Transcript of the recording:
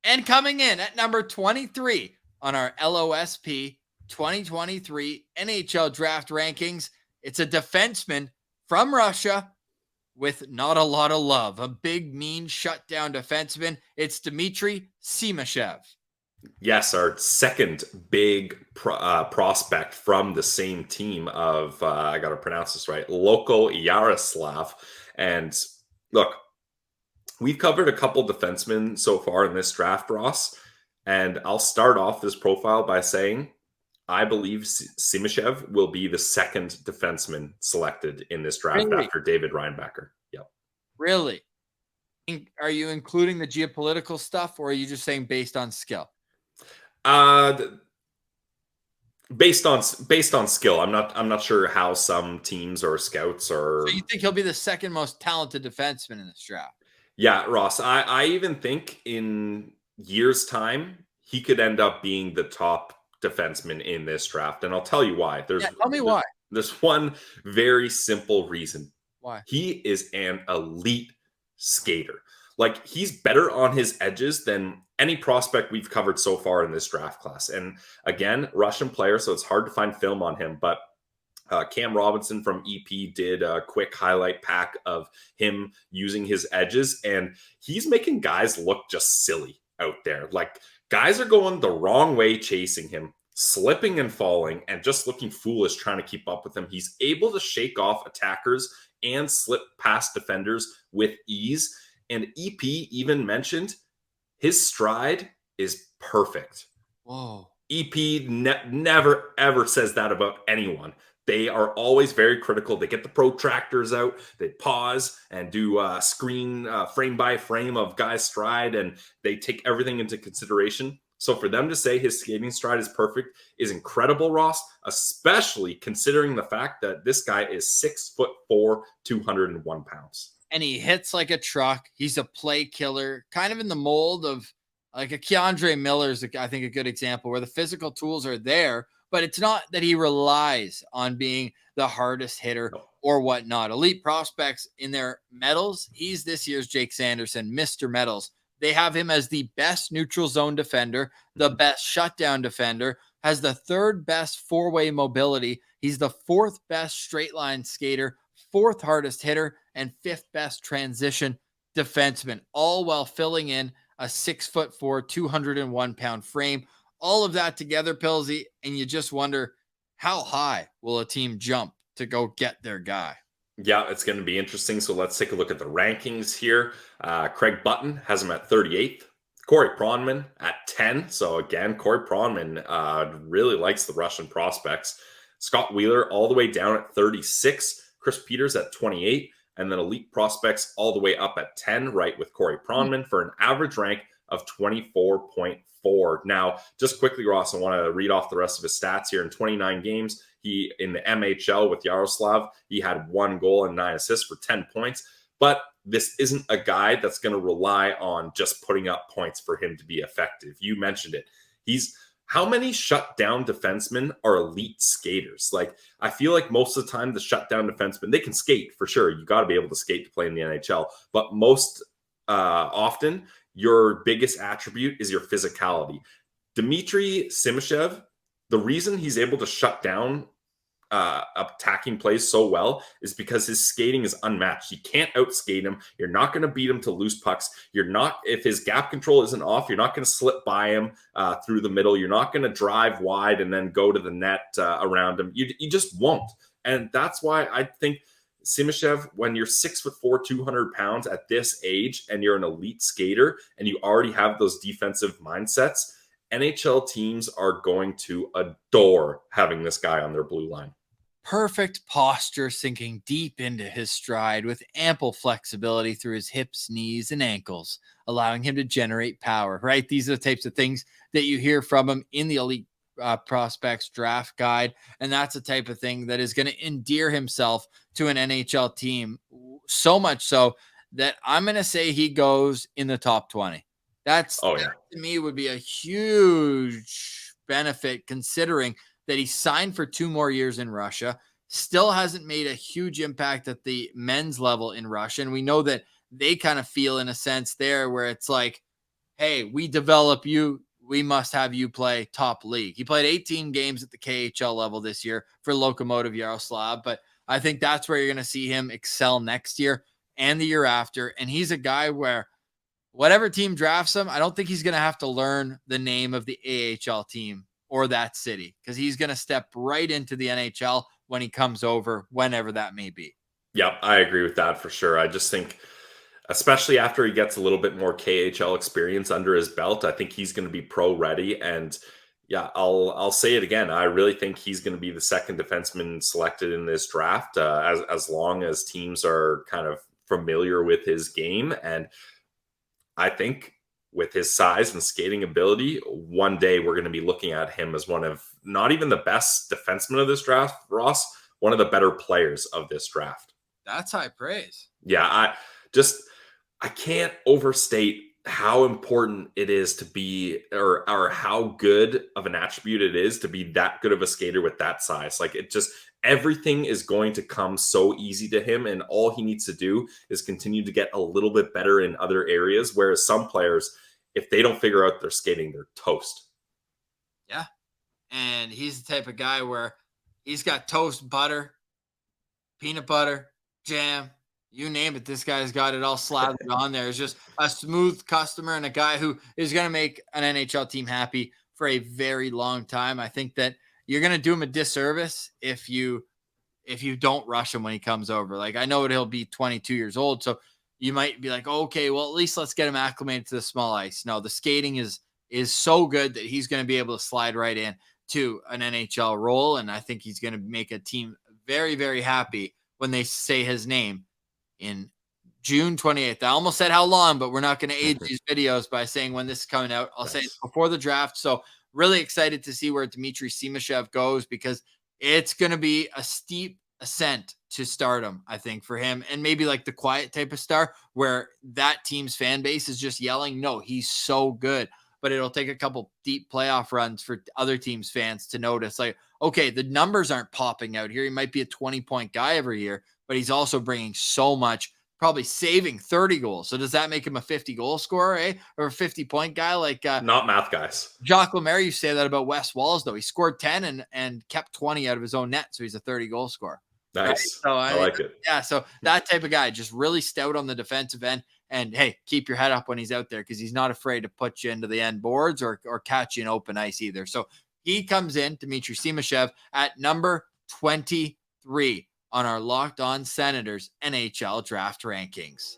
And coming in at number 23 on our LOSP 2023 NHL Draft rankings, it's a defenseman from Russia with not a lot of love. A big, mean, shutdown defenseman. It's Dmitri Simashev. Yes, our second big prospect from the same team of, I got to pronounce this right, local Yaroslavl. And look, we've covered a couple defensemen so far in this draft, Ross. And I'll start off this profile by saying I believe Simashev will be the second defenseman selected in this draft after David Reinbacher. Yep. Really? Are you including the geopolitical stuff, or are you just saying based on skill? Based on skill. I'm not sure how some teams or scouts are. So you think he'll be the second most talented defenseman in this draft? Yeah, Ross. I even think in years' time he could end up being the top defenseman in this draft, and I'll tell you why. Tell me why. There's one very simple reason. Why? He is an elite skater. Like, he's better on his edges than any prospect we've covered so far in this draft class. And again, Russian player, so it's hard to find film on him, but Cam Robinson from EP did a quick highlight pack of him using his edges, and he's making guys look just silly out there. Like, guys are going the wrong way chasing him, slipping and falling, and just looking foolish trying to keep up with him. He's able to shake off attackers and slip past defenders with ease. And EP even mentioned his stride is perfect. Whoa. EP never, ever says that about anyone. They are always very critical. They get the protractors out, they pause and do a screen frame by frame of guy's stride, and they take everything into consideration. So for them to say his skating stride is perfect is incredible, Ross, especially considering the fact that this guy is 6'4", 201 pounds. And he hits like a truck. He's a play killer, kind of in the mold of like a Keandre Miller is, I think, a good example where the physical tools are there, but it's not that he relies on being the hardest hitter or whatnot. Elite prospects in their medals, he's this year's Jake Sanderson, Mr. Medals. They have him as the best neutral zone defender, the best shutdown defender, has the third best four-way mobility. He's the fourth best straight line skater, fourth hardest hitter, and fifth best transition defenseman, all while filling in a 6'4", 201 pound frame. All of that together, Pillsy, and you just wonder, how high will a team jump to go get their guy? Yeah, it's going to be interesting. So let's take a look at the rankings here. Craig Button has him at 38th. Corey Pronman at 10. So again, Corey Pronman really likes the Russian prospects. Scott Wheeler all the way down at 36. Chris Peters at 28. And then elite prospects all the way up at 10, right, with Corey Pronman for an average rank of 24.4. Now, just quickly, Ross, I want to read off the rest of his stats here. In 29 games, he in the MHL with Yaroslavl, he had 1 goal and 9 assists for 10 points. But this isn't a guy that's going to rely on just putting up points for him to be effective. You mentioned it. How many shutdown defensemen are elite skaters? Like, I feel like most of the time the shutdown defensemen, they can skate for sure. You got to be able to skate to play in the NHL. But most often, your biggest attribute is your physicality. Dmitri Simashev, the reason he's able to shut down attacking plays so well is because his skating is unmatched. You can't outskate him. You're not going to beat him to loose pucks. If his gap control isn't off, you're not going to slip by him through the middle. You're not going to drive wide and then go to the net around him. You just won't. And that's why I think Simashev, when you're 6'4", 200 pounds at this age, and you're an elite skater, and you already have those defensive mindsets, NHL teams are going to adore having this guy on their blue line. Perfect posture, sinking deep into his stride with ample flexibility through his hips, knees, and ankles, allowing him to generate power, right? These are the types of things that you hear from him in the Elite Prospects Draft Guide, and that's the type of thing that is going to endear himself to an NHL team, so much so that I'm going to say he goes in the top 20. That to me would be a huge benefit, considering that he signed for 2 more years in Russia, still hasn't made a huge impact at the men's level in Russia. And we know that they kind of feel in a sense there where it's like, hey, we develop you, we must have you play top league. He played 18 games at the KHL level this year for Lokomotiv Yaroslavl, but I think that's where you're going to see him excel next year and the year after. And he's a guy where whatever team drafts him, I don't think he's going to have to learn the name of the AHL team or that city, because he's going to step right into the NHL when he comes over, whenever that may be. Yep, I agree with that for sure. I just think, especially after he gets a little bit more KHL experience under his belt, I think he's going to be pro ready. And yeah, I'll say it again. I really think he's going to be the second defenseman selected in this draft, as long as teams are kind of familiar with his game. And I think with his size and skating ability, one day we're going to be looking at him as one of not even the best defensemen of this draft, Ross, one of the better players of this draft. That's high praise. Yeah, I can't overstate how important it is to be, or how good of an attribute it is to be that good of a skater with that size. Like, it just, everything is going to come so easy to him, and all he needs to do is continue to get a little bit better in other areas. Whereas some players, if they don't figure out their skating, they're toast. Yeah. And he's the type of guy where he's got toast, butter, peanut butter, jam, you name it. This guy's got it all slathered on there. It's just a smooth customer and a guy who is going to make an NHL team happy for a very long time. I think that you're going to do him a disservice if you don't rush him when he comes over. Like, I know he'll be 22 years old, so you might be like, oh, okay, well, at least let's get him acclimated to the small ice. No, the skating is so good that he's going to be able to slide right in to an NHL role, and I think he's going to make a team very, very happy when they say his name in June 28th. I almost said how long, but we're not going to age these videos by saying when this is coming out. I'll say it's before the draft. So really excited to see where Dmitri Simashev goes, because it's going to be a steep ascent to stardom, I think, for him. And maybe like the quiet type of star where that team's fan base is just yelling, no, he's so good. But it'll take a couple deep playoff runs for other teams' fans to notice, like, okay, the numbers aren't popping out here. He might be a 20-point guy every year, but he's also bringing so much, probably saving 30 goals. So does that make him a 50-goal scorer, eh? Or a 50-point guy? Like, not math guys. Jacques Lemaire used to say that about Wes Walls, though. He scored 10 and kept 20 out of his own net, so he's a 30-goal scorer. Nice. Right? So I like it. Yeah, so that type of guy, just really stout on the defensive end. And, hey, keep your head up when he's out there, because he's not afraid to put you into the end boards or catch you in open ice either. So he comes in, Dmitri Simashev, at number 23 on our Locked On Senators NHL Draft rankings.